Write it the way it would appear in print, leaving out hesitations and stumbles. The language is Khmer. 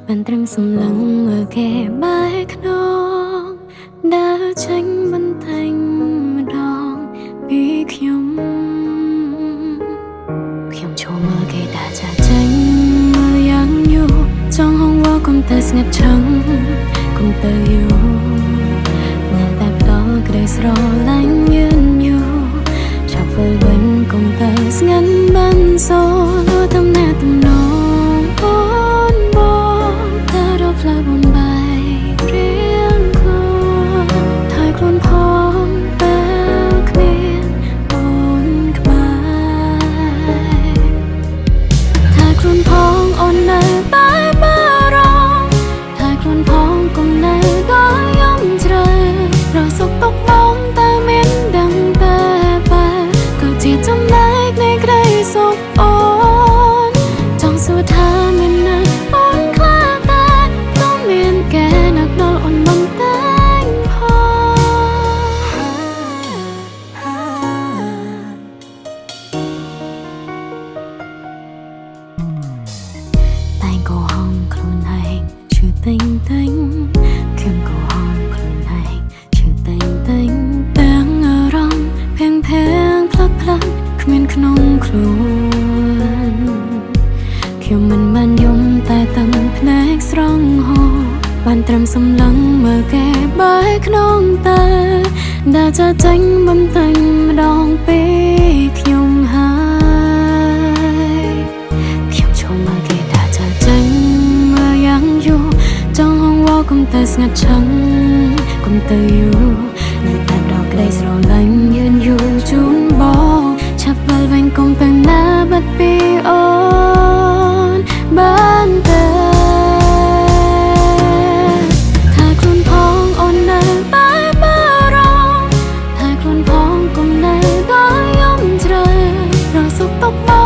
បានត្រឹមសម្លឹងមើលគេបែកខ្នងដើរចេញបន្តែញម្ដងពីខ្ញុំឈរមើលគេដើរចាចេញមើលយ៉ាងយូរចង់ហងវល់កុំទៅស្ងាត់ឆឹងកុំទៅយូរនៅតែផ្ដល់ក្ដីស្រឡាញ់យឺនយូរចាប់វិលវិញកុំទៅស្ងាត់បានសូលួទំនាក់ទំនងអូនបងតែរកផ្លូវបំបែករៀងខ្លួនថយខ្លួនផងពេលគ្មានអូនក្បែរថាខ្លួនផងអូននៅតែបារម្ភថាខ្លួនផងកុំនៅក៏យំជ្រៅរកសុខទុក្ខបងតែមានដឹងតែបែក៏ជាចំណែកនៃក្ដីសុខអូនចង់សួរថាមានណាអូនខ្លាចតែក៏មានគេនឹកដល់អូនមិនតែងតែងក៏ហងខ្លួនឯងឈឺតែងខ្ញុំក៏ហងខ្លួនឯងឈឺតែងទាំងអារម្មណ៍ភៀងផ្លាក់គ្មានក្នុងខ្លួនខ្ញុំមិនបានយំតែតាមភ្នែកស្រង់ហូរបានត្រឹមសម្លឹងមើលគេបែកក្នុងតែដើរចាចេញបន្តែញម្ដងពីខ្ញុំហើយខ្ញុំឈរមើលគេដើរចាចេញមើលយ៉ាងយូរចង់ហងវល់កុំទៅស្ងាត់ឆឹងកុំទៅយូរនៅតែផ្ដល់ក្ដីស្រឡាញ់យឺនយូរជូនបងឆាប់វិលវិញកុំទៅណាបាត់ពីអូនបានទេថាខ្លួនផងអូននៅតែបារម្ភថាខ្លួនផងកុំនៅក៏យំជ្រៅរកសុខទុក្ខបង